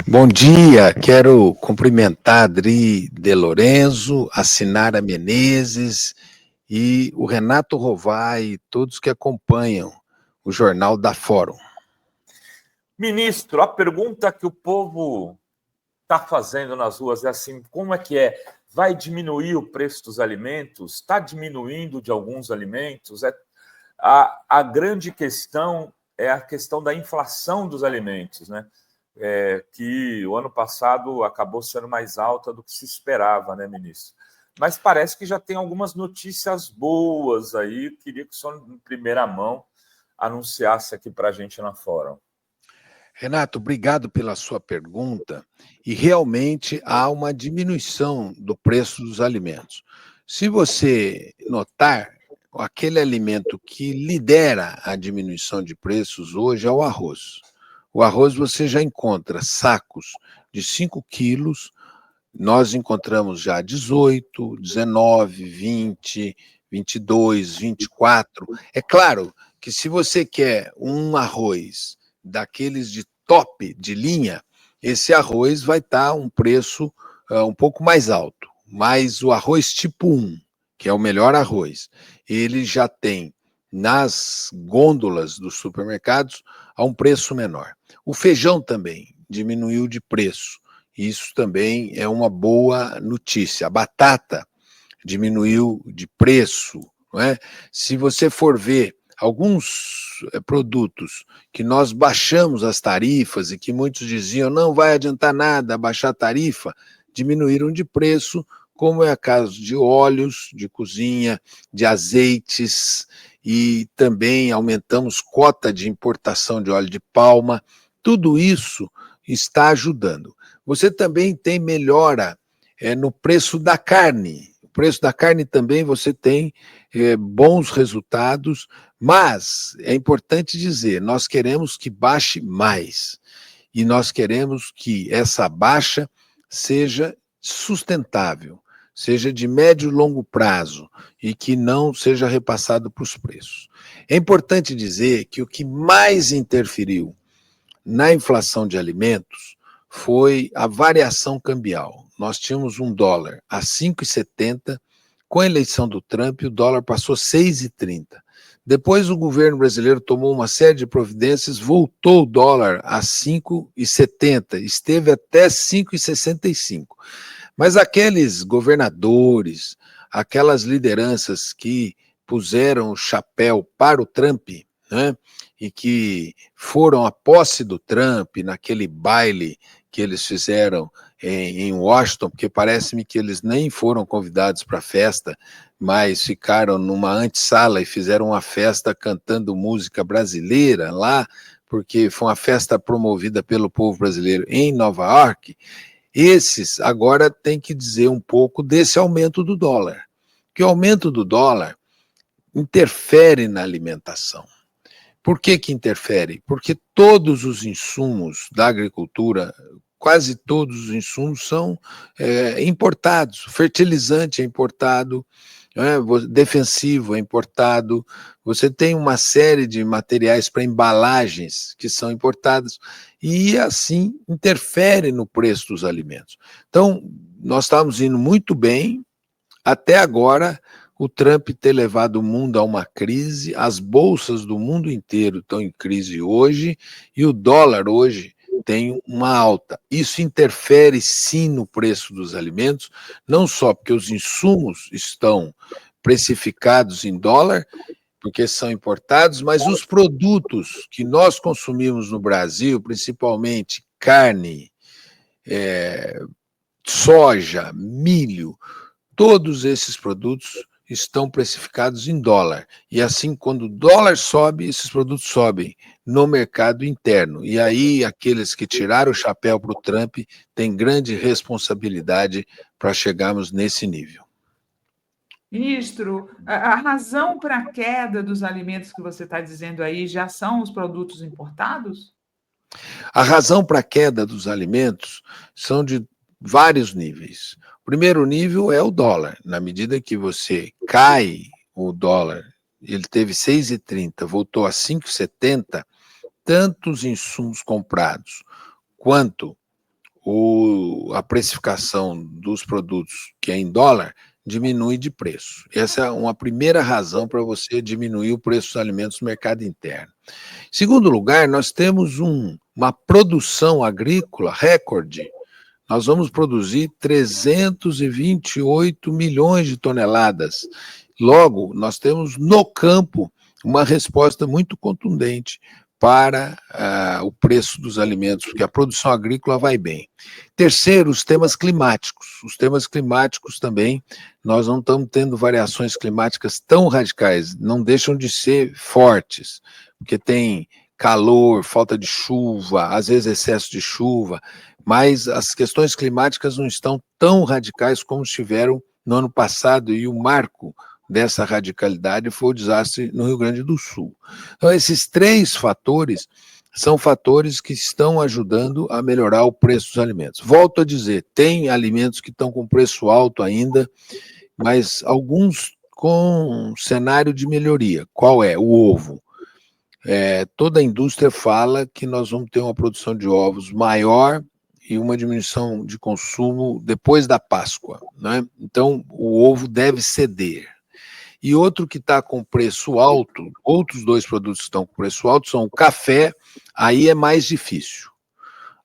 Bom dia, quero cumprimentar Adri De Lorenzo, a Sinara Menezes e o Renato Rovai e todos que acompanham o Jornal da Fórum. Ministro, a pergunta que o povo está fazendo nas ruas é assim, como é que é? Vai diminuir o preço dos alimentos? Está diminuindo de alguns alimentos? A grande questão é a questão da inflação dos alimentos, né? Que o ano passado acabou sendo mais alta do que se esperava, né, ministro? Mas parece que já tem algumas notícias boas aí. Queria que o senhor, em primeira mão, anunciasse aqui para a gente na Fórum. Renato, obrigado pela sua pergunta. E realmente há uma diminuição do preço dos alimentos. Se você notar, aquele alimento que lidera a diminuição de preços hoje é o arroz. O arroz você já encontra sacos de 5 quilos, nós encontramos já 18, 19, 20, 22, 24. É claro que se você quer um arroz daqueles de top de linha, esse arroz vai estar um preço um pouco mais alto. Mas o arroz tipo 1, que é o melhor arroz, ele já tem nas gôndolas dos supermercados a um preço menor. O feijão também diminuiu de preço. Isso também é uma boa notícia. A batata diminuiu de preço, não é? Se você for ver alguns produtos que nós baixamos as tarifas e que muitos diziam não vai adiantar nada baixar a tarifa, diminuíram de preço, como é o caso de óleos de cozinha, de azeites, e também aumentamos cota de importação de óleo de palma. Tudo isso está ajudando. Você também tem melhora no preço da carne. O preço da carne também você tem bons resultados, mas é importante dizer, nós queremos que baixe mais. E nós queremos que essa baixa seja sustentável, seja de médio e longo prazo e que não seja repassado para os preços. É importante dizer que o que mais interferiu na inflação de alimentos foi a variação cambial. Nós tínhamos um dólar a 5,70, com a eleição do Trump, o dólar passou 6,30. Depois o governo brasileiro tomou uma série de providências, voltou o dólar a 5,70, esteve até 5,65. Mas aqueles governadores, aquelas lideranças que puseram o chapéu para o Trump, né, e que foram à posse do Trump naquele baile que eles fizeram em Washington, porque parece-me que eles nem foram convidados para a festa, mas ficaram numa antessala e fizeram uma festa cantando música brasileira lá, porque foi uma festa promovida pelo povo brasileiro em Nova York. Esses agora têm que dizer um pouco desse aumento do dólar, que o aumento do dólar interfere na alimentação. Por que que interfere? Porque todos os insumos da agricultura, quase todos os insumos são importados. Fertilizante é importado, defensivo é importado, você tem uma série de materiais para embalagens que são importados e assim interfere no preço dos alimentos. Então, nós estávamos indo muito bem até agora o Trump ter levado o mundo a uma crise, as bolsas do mundo inteiro estão em crise hoje e o dólar hoje tem uma alta. Isso interfere sim no preço dos alimentos, não só porque os insumos estão precificados em dólar, porque são importados, mas os produtos que nós consumimos no Brasil, principalmente carne, soja, milho, todos esses produtos estão precificados em dólar. E assim, quando o dólar sobe, esses produtos sobem no mercado interno. E aí, aqueles que tiraram o chapéu para o Trump têm grande responsabilidade para chegarmos nesse nível. Ministro, a razão para a queda dos alimentos que você está dizendo aí já são os produtos importados? A razão para a queda dos alimentos são de vários níveis. O primeiro nível é o dólar. Na medida que você cai o dólar, ele teve 6,30, voltou a 5,70, tanto os insumos comprados quanto a precificação dos produtos que é em dólar diminui de preço. Essa é uma primeira razão para você diminuir o preço dos alimentos no mercado interno. Em segundo lugar, nós temos uma produção agrícola recorde. Nós vamos produzir 328 milhões de toneladas. Logo, nós temos no campo uma resposta muito contundente para o preço dos alimentos, porque a produção agrícola vai bem. Terceiro, os temas climáticos. Os temas climáticos também, nós não estamos tendo variações climáticas tão radicais, não deixam de ser fortes, porque tem calor, falta de chuva, às vezes excesso de chuva, mas as questões climáticas não estão tão radicais como estiveram no ano passado, e o marco dessa radicalidade foi o desastre no Rio Grande do Sul. Então, esses três fatores são fatores que estão ajudando a melhorar o preço dos alimentos. Volto a dizer, tem alimentos que estão com preço alto ainda, mas alguns com cenário de melhoria. Qual é? O ovo. Toda a indústria fala que nós vamos ter uma produção de ovos maior e uma diminuição de consumo depois da Páscoa, né? Então, o ovo deve ceder. E outro que está com preço alto, outros dois produtos que estão com preço alto são o café, aí é mais difícil.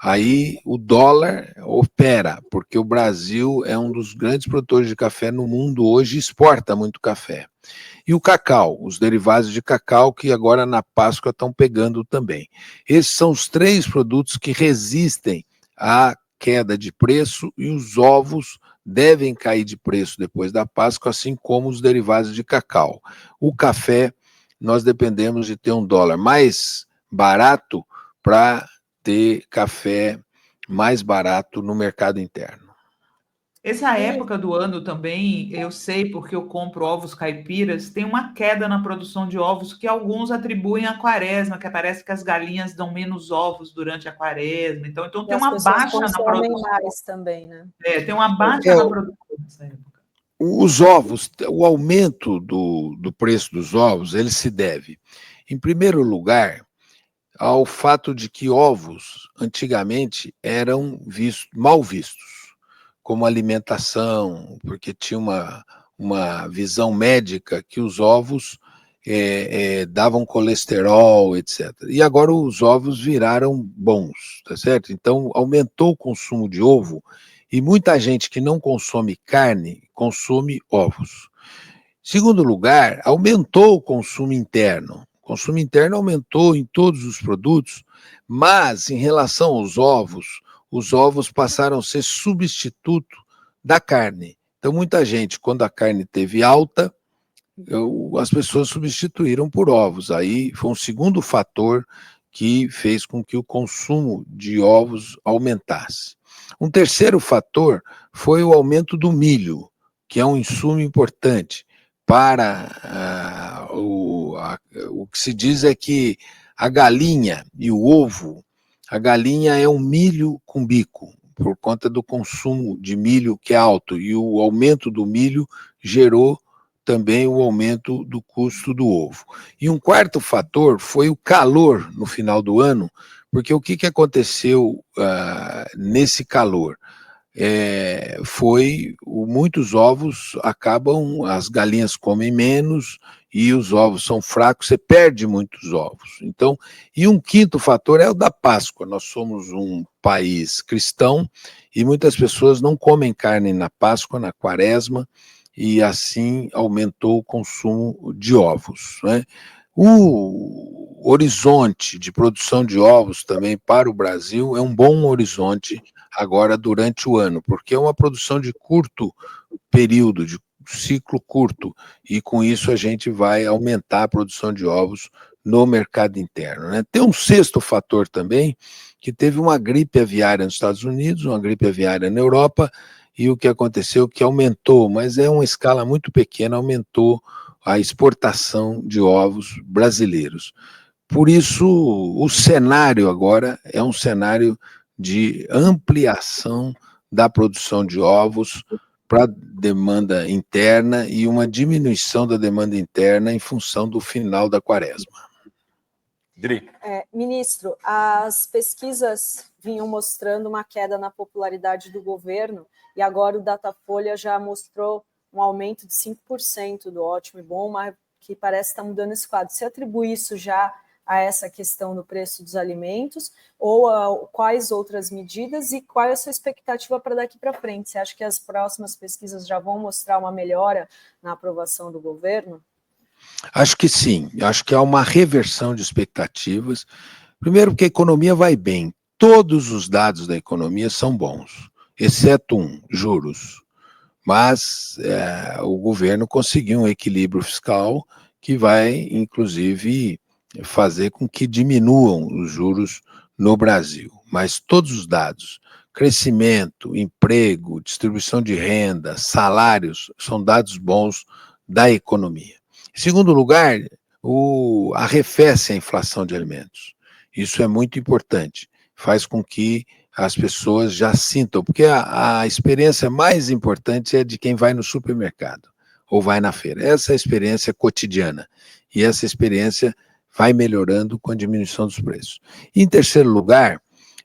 Aí o dólar opera, porque o Brasil é um dos grandes produtores de café no mundo hoje e exporta muito café. E o cacau, os derivados de cacau, que agora na Páscoa estão pegando também. Esses são os três produtos que resistem à queda de preço, e os ovos devem cair de preço depois da Páscoa, assim como os derivados de cacau. O café, nós dependemos de ter um dólar mais barato para ter café mais barato no mercado interno. Essa época do ano também, eu sei porque eu compro ovos caipiras, tem uma queda na produção de ovos que alguns atribuem à quaresma, que parece que as galinhas dão menos ovos durante a quaresma. Então tem uma baixa na produção. Mais também, né? Tem uma baixa na produção nessa época. Os ovos, o aumento do preço dos ovos, ele se deve, em primeiro lugar, ao fato de que ovos, antigamente, eram mal vistos como alimentação, porque tinha uma visão médica que os ovos davam colesterol, etc. E agora os ovos viraram bons, tá certo? Então, aumentou o consumo de ovo, e muita gente que não consome carne, consome ovos. Segundo lugar, aumentou o consumo interno. O consumo interno aumentou em todos os produtos, mas em relação aos ovos, os ovos passaram a ser substituto da carne. Então, muita gente, quando a carne teve alta, as pessoas substituíram por ovos. Aí foi um segundo fator que fez com que o consumo de ovos aumentasse. Um terceiro fator foi o aumento do milho, que é um insumo importante para o que se diz é que a galinha e o ovo, a galinha é um milho com bico, por conta do consumo de milho que é alto, e o aumento do milho gerou também o aumento do custo do ovo. E um quarto fator foi o calor no final do ano, porque o que aconteceu nesse calor? Muitos ovos acabam, as galinhas comem menos e os ovos são fracos, você perde muitos ovos. Então, e um quinto fator é o da Páscoa. Nós somos um país cristão e muitas pessoas não comem carne na Páscoa, na Quaresma, e assim aumentou o consumo de ovos, né? O horizonte de produção de ovos também para o Brasil é um bom horizonte agora durante o ano, porque é uma produção de curto período, de ciclo curto, e com isso a gente vai aumentar a produção de ovos no mercado interno, né? Tem um sexto fator também, que teve uma gripe aviária nos Estados Unidos, uma gripe aviária na Europa, e o que aconteceu que aumentou, mas é uma escala muito pequena, aumentou a exportação de ovos brasileiros. Por isso, o cenário agora é um cenário de ampliação da produção de ovos para demanda interna e uma diminuição da demanda interna em função do final da Quaresma. Ministro, as pesquisas vinham mostrando uma queda na popularidade do governo, e agora o Datafolha já mostrou um aumento de 5% do Ótimo e Bom, mas que parece estar mudando esse quadro. Você atribui isso já a essa questão do preço dos alimentos, ou a quais outras medidas, e qual é a sua expectativa para daqui para frente? Você acha que as próximas pesquisas já vão mostrar uma melhora na aprovação do governo? Acho que sim, acho que há uma reversão de expectativas. Primeiro, porque a economia vai bem. Todos os dados da economia são bons, exceto juros. Mas o governo conseguiu um equilíbrio fiscal que vai, inclusive, fazer com que diminuam os juros no Brasil. Mas todos os dados, crescimento, emprego, distribuição de renda, salários, são dados bons da economia. Em segundo lugar, arrefece a inflação de alimentos. Isso é muito importante, faz com que as pessoas já sintam, porque a experiência mais importante é de quem vai no supermercado ou vai na feira. Essa é a experiência cotidiana, e essa experiência vai melhorando com a diminuição dos preços. E, em terceiro lugar,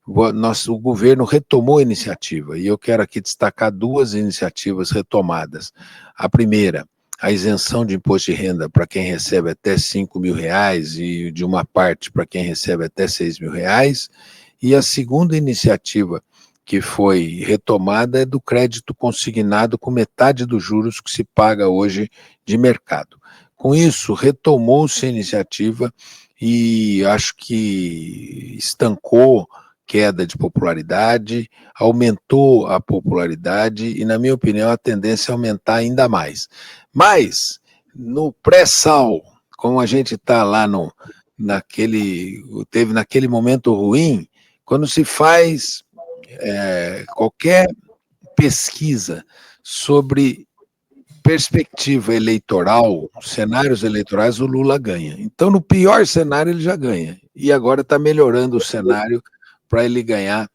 o governo retomou a iniciativa, e eu quero aqui destacar duas iniciativas retomadas. A primeira, a isenção de imposto de renda para quem recebe até R$5.000 e de uma parte para quem recebe até R$6.000. E a segunda iniciativa que foi retomada é do crédito consignado com metade dos juros que se paga hoje de mercado. Com isso, retomou-se a iniciativa e acho que estancou queda de popularidade, aumentou a popularidade e, na minha opinião, a tendência é aumentar ainda mais. Mas, no pré-sal, como a gente está lá teve naquele momento ruim, quando se faz qualquer pesquisa sobre perspectiva eleitoral, cenários eleitorais, o Lula ganha. Então, no pior cenário, ele já ganha. E agora está melhorando o cenário para ele ganhar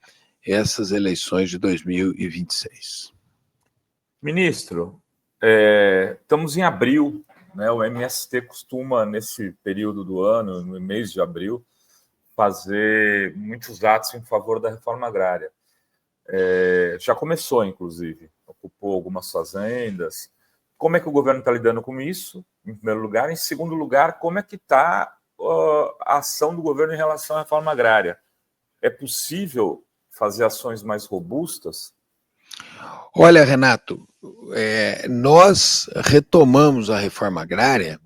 essas eleições de 2026. Ministro, estamos em abril, né? O MST costuma, nesse período do ano, no mês de abril, fazer muitos atos em favor da reforma agrária. Já começou, inclusive, ocupou algumas fazendas. Como é que o governo está lidando com isso, em primeiro lugar? Em segundo lugar, como é que está a ação do governo em relação à reforma agrária? É possível fazer ações mais robustas? Olha, Renato, nós retomamos a reforma agrária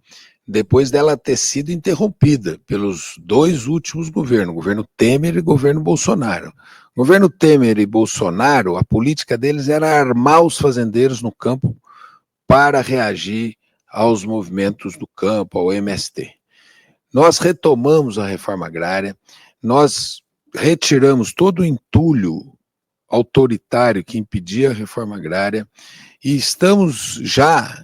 depois dela ter sido interrompida pelos dois últimos governos, o governo Temer e o governo Bolsonaro. O governo Temer e Bolsonaro, a política deles era armar os fazendeiros no campo para reagir aos movimentos do campo, ao MST. Nós retomamos a reforma agrária, nós retiramos todo o entulho autoritário que impedia a reforma agrária e já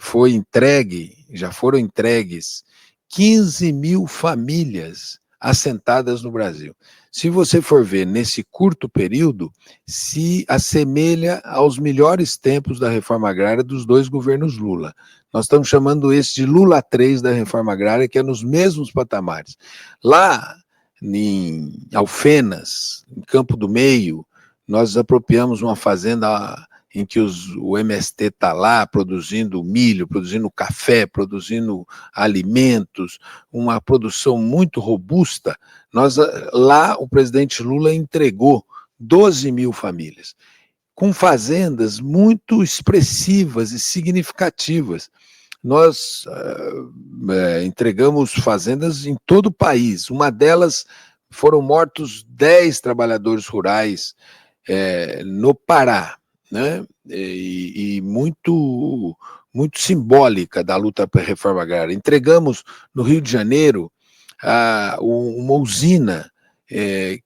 foram entregues 15 mil famílias assentadas no Brasil. Se você for ver nesse curto período, se assemelha aos melhores tempos da reforma agrária dos dois governos Lula. Nós estamos chamando esse de Lula 3 da reforma agrária, que é nos mesmos patamares. Lá em Alfenas, em Campo do Meio, nós apropriamos uma fazenda em que o MST está lá produzindo milho, produzindo café, produzindo alimentos, uma produção muito robusta. Lá o presidente Lula entregou 12 mil famílias, com fazendas muito expressivas e significativas. Nós entregamos fazendas em todo o país. Uma delas foram mortos 10 trabalhadores rurais no Pará, né? E muito simbólica da luta pela reforma agrária. Entregamos no Rio de Janeiro uma usina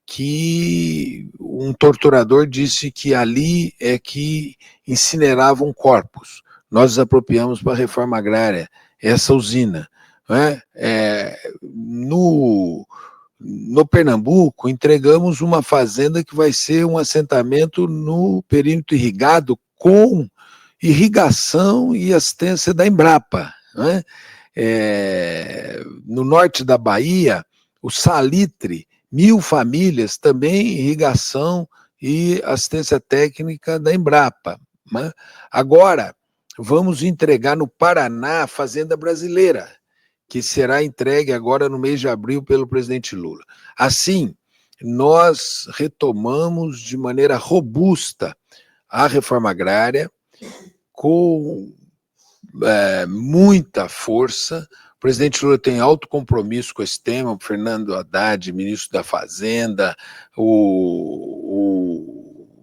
que um torturador disse que ali é que incineravam corpos. Nós desapropriamos para a reforma agrária essa usina. Né? No Pernambuco, entregamos uma fazenda que vai ser um assentamento no perímetro irrigado com irrigação e assistência da Embrapa. Né? No norte da Bahia, o salitre 1.000 famílias também irrigação e assistência técnica da Embrapa, né? Agora, vamos entregar no Paraná a Fazenda Brasileira, que será entregue agora no mês de abril pelo presidente Lula. Assim, nós retomamos de maneira robusta a reforma agrária, com muita força. O presidente Lula tem alto compromisso com esse tema, o Fernando Haddad, ministro da Fazenda, o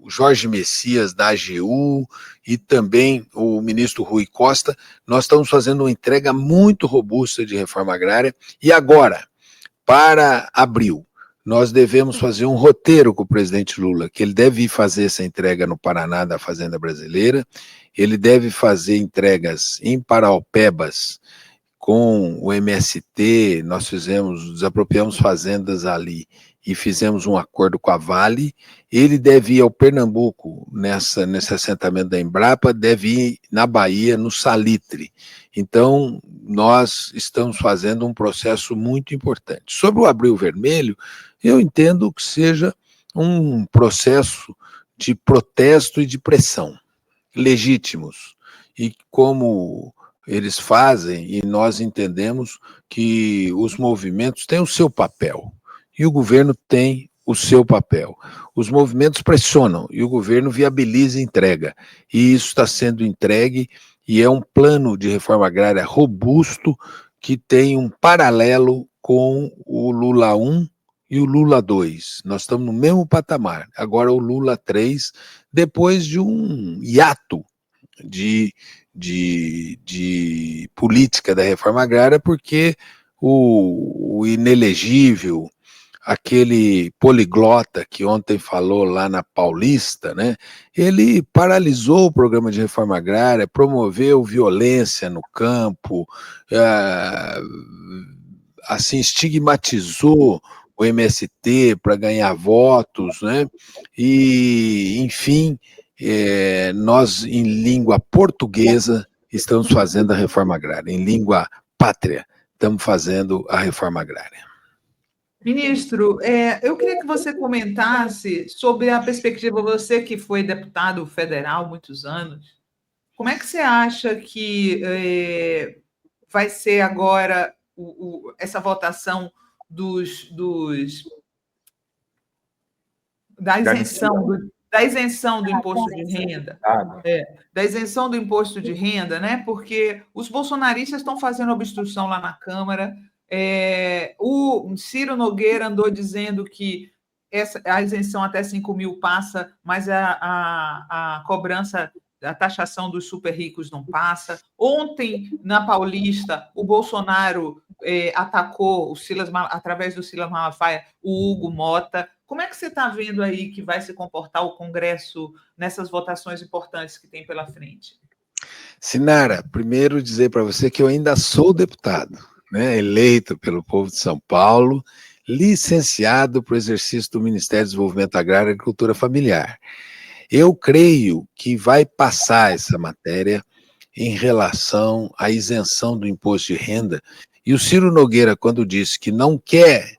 Jorge Messias, da AGU, e também o ministro Rui Costa. Nós estamos fazendo uma entrega muito robusta de reforma agrária, e agora, para abril, nós devemos fazer um roteiro com o presidente Lula, que ele deve ir fazer essa entrega no Paraná da Fazenda Brasileira, ele deve fazer entregas em Paraopebas com o MST, nós desapropriamos fazendas ali e fizemos um acordo com a Vale. Ele deve ir ao Pernambuco, nesse assentamento da Embrapa, deve ir na Bahia, no Salitre. Então, nós estamos fazendo um processo muito importante. Sobre o Abril Vermelho, eu entendo que seja um processo de protesto e de pressão, legítimos, e como eles fazem, e nós entendemos que os movimentos têm o seu papel, e o governo tem o seu papel. Os movimentos pressionam, e o governo viabiliza a entrega, e isso está sendo entregue, e é um plano de reforma agrária robusto, que tem um paralelo com o Lula 1 e o Lula 2. Nós estamos no mesmo patamar. Agora o Lula 3, depois de um hiato de política da reforma agrária, porque o inelegível, aquele poliglota que ontem falou lá na Paulista, né, ele paralisou o programa de reforma agrária, promoveu violência no campo, assim, estigmatizou o MST para ganhar votos, né? E, enfim, nós, em língua portuguesa, estamos fazendo a reforma agrária. Em língua pátria, estamos fazendo a reforma agrária. Ministro, eu queria que você comentasse sobre a perspectiva, você que foi deputado federal há muitos anos, como é que você acha que vai ser agora essa votação da isenção do imposto de renda, da isenção do imposto de renda, né? Porque os bolsonaristas estão fazendo obstrução lá na Câmara. O Ciro Nogueira andou dizendo que a isenção até 5 mil passa, mas a cobrança, a taxação dos super ricos não passa. Ontem, na Paulista, o Bolsonaro atacou através do Silas Malafaia, o Hugo Mota. Como é que você está vendo aí que vai se comportar o Congresso nessas votações importantes que tem pela frente? Sinara, primeiro dizer para você que eu ainda sou deputado, né, eleito pelo povo de São Paulo, licenciado para o exercício do Ministério do Desenvolvimento Agrário e Agricultura Familiar. Eu creio que vai passar essa matéria em relação à isenção do imposto de renda, e o Ciro Nogueira, quando disse que não quer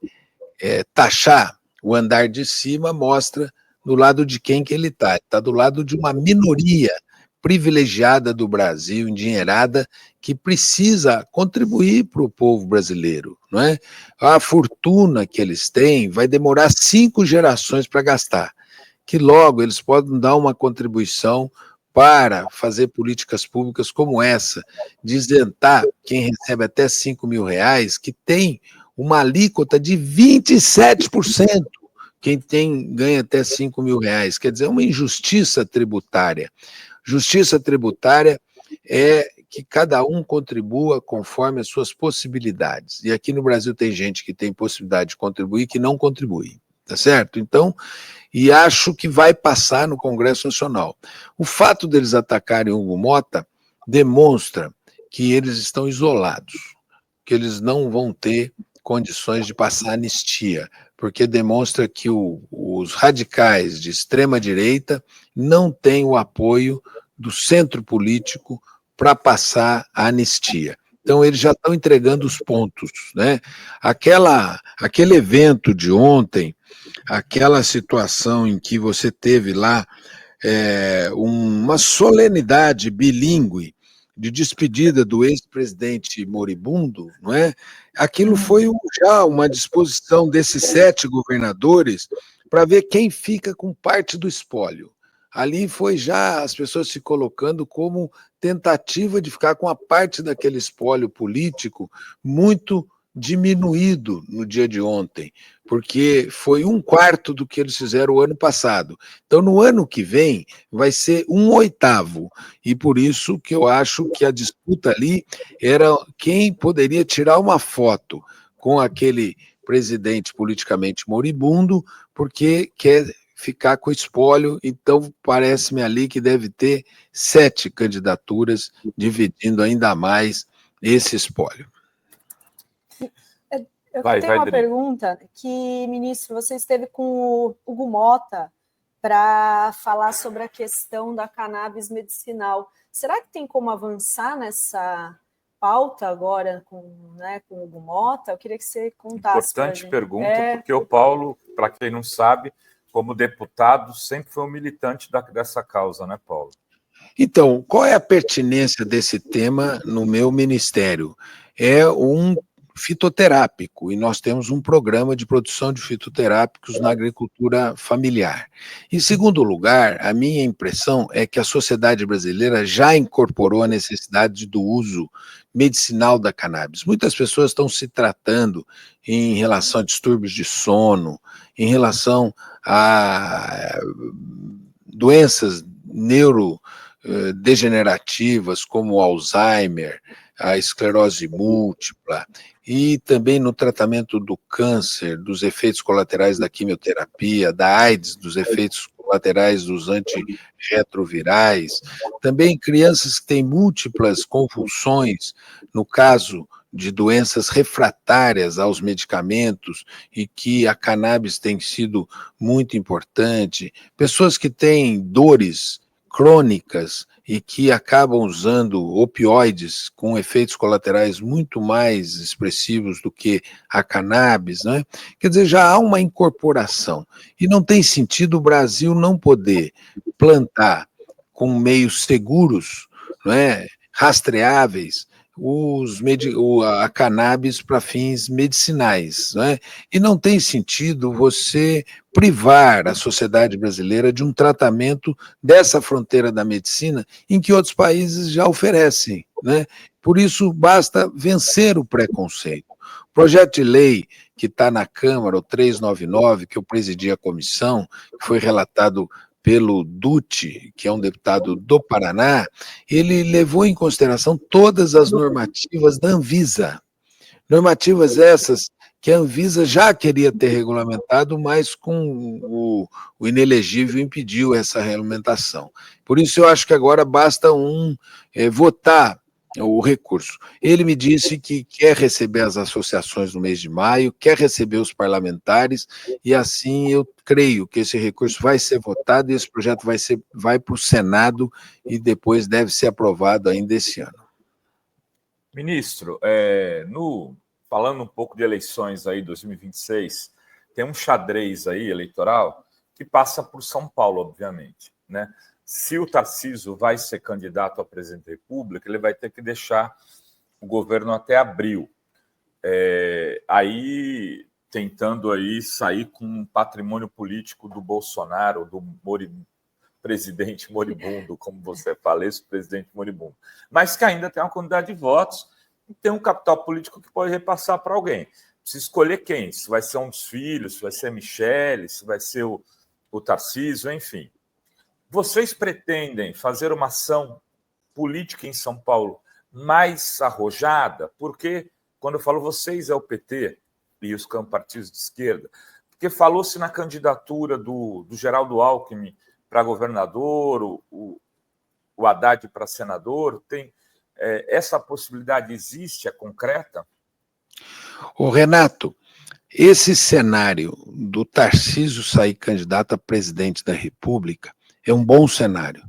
taxar o andar de cima, mostra do lado de quem que ele está. Está do lado de uma minoria privilegiada do Brasil, endinheirada, que precisa contribuir para o povo brasileiro, não é? A fortuna que eles têm vai demorar 5 gerações para gastar, que logo eles podem dar uma contribuição para fazer políticas públicas como essa, de isentar quem recebe até 5 mil reais, que tem uma alíquota de 27%, quem ganha até 5 mil reais. Quer dizer, é uma injustiça tributária. Justiça tributária é que cada um contribua conforme as suas possibilidades. E aqui no Brasil tem gente que tem possibilidade de contribuir que não contribui, tá certo? Então, e acho que vai passar no Congresso Nacional. O fato deles atacarem o Hugo Mota demonstra que eles estão isolados, que eles não vão ter condições de passar anistia, porque demonstra que os radicais de extrema-direita não têm o apoio do centro político para passar a anistia. Então, eles já estão entregando os pontos, né? Aquele evento de ontem, aquela situação em que você teve lá uma solenidade bilíngue de despedida do ex-presidente moribundo, não é? Aquilo foi já uma disposição desses 7 governadores para ver quem fica com parte do espólio. Ali foi já as pessoas se colocando como tentativa de ficar com a parte daquele espólio político muito diminuído no dia de ontem, porque foi 1/4 do que eles fizeram o ano passado. Então, no ano que vem, vai ser 1/8, e por isso que eu acho que a disputa ali era quem poderia tirar uma foto com aquele presidente politicamente moribundo, porque quer ficar com o espólio. Então, parece-me ali que deve ter 7 candidaturas, dividindo ainda mais esse espólio. Eu tenho uma pergunta que, ministro, você esteve com o Hugo Motta para falar sobre a questão da cannabis medicinal. Será que tem como avançar nessa pauta agora com o Hugo Motta? Eu queria que você contasse. Importante pergunta, porque o Paulo, para quem não sabe, como deputado, sempre foi um militante dessa causa, né, Paulo? Então, qual é a pertinência desse tema no meu ministério? É um fitoterápico, e nós temos um programa de produção de fitoterápicos na agricultura familiar. Em segundo lugar, a minha impressão é que a sociedade brasileira já incorporou a necessidade do uso medicinal da cannabis. Muitas pessoas estão se tratando em relação a distúrbios de sono, em relação a doenças neurodegenerativas como o Alzheimer, a esclerose múltipla, e também no tratamento do câncer, dos efeitos colaterais da quimioterapia, da AIDS, dos efeitos colaterais dos antirretrovirais. Também crianças que têm múltiplas convulsões, no caso de doenças refratárias aos medicamentos, e que a cannabis tem sido muito importante. Pessoas que têm dores crônicas e que acabam usando opioides com efeitos colaterais muito mais expressivos do que a cannabis, né? Quer dizer, já há uma incorporação. E não tem sentido o Brasil não poder plantar com meios seguros, não é? Rastreáveis, a cannabis para fins medicinais, não é? E não tem sentido você privar a sociedade brasileira de um tratamento dessa fronteira da medicina em que outros países já oferecem, né? Por isso, basta vencer o preconceito. O projeto de lei que está na Câmara, o 399, que eu presidi a comissão, que foi relatado pelo Dutti, que é um deputado do Paraná, ele levou em consideração todas as normativas da Anvisa. Normativas essas que a Anvisa já queria ter regulamentado, mas com o inelegível impediu essa regulamentação. Por isso eu acho que agora basta votar o recurso. Ele me disse que quer receber as associações no mês de maio, quer receber os parlamentares, e assim eu creio que esse recurso vai ser votado e esse projeto vai para o Senado e depois deve ser aprovado ainda esse ano. Ministro, falando um pouco de eleições aí, 2026, tem um xadrez aí eleitoral que passa por São Paulo, obviamente, né? Se o Tarcísio vai ser candidato a presidente da República, ele vai ter que deixar o governo até abril. Aí, tentando aí sair com um patrimônio político do Bolsonaro, do presidente moribundo, como você fala, esse presidente moribundo. Mas que ainda tem uma quantidade de votos e tem um capital político que pode repassar para alguém. Precisa escolher quem, se vai ser um dos filhos, se vai ser a Michele, se vai ser o Tarcísio, enfim. Vocês pretendem fazer uma ação política em São Paulo mais arrojada? Porque, quando eu falo vocês, é o PT e os partidos de esquerda, porque falou-se na candidatura do Geraldo Alckmin para governador, o Haddad para senador. Essa possibilidade existe, é concreta? Ô Renato, esse cenário do Tarcísio sair candidato a presidente da República é um bom cenário,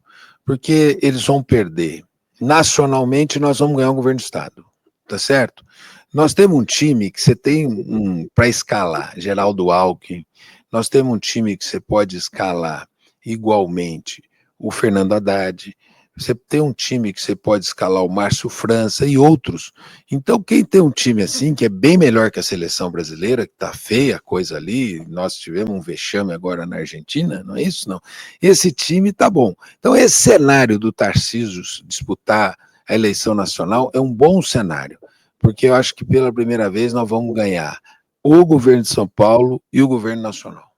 porque eles vão perder. Nacionalmente, nós vamos ganhar um governo do Estado. tá certo? Nós temos um time que você tem para escalar, Geraldo Alckmin, nós temos um time que você pode escalar igualmente o Fernando Haddad, você tem um time que você pode escalar o Márcio França e outros. Então, quem tem um time assim, que é bem melhor que a seleção brasileira, que tá feia a coisa ali, nós tivemos um vexame agora na Argentina, não é isso? Não. Esse time tá bom. Então, esse cenário do Tarcísio disputar a eleição nacional é um bom cenário, porque eu acho que pela primeira vez nós vamos ganhar o governo de São Paulo e o governo nacional.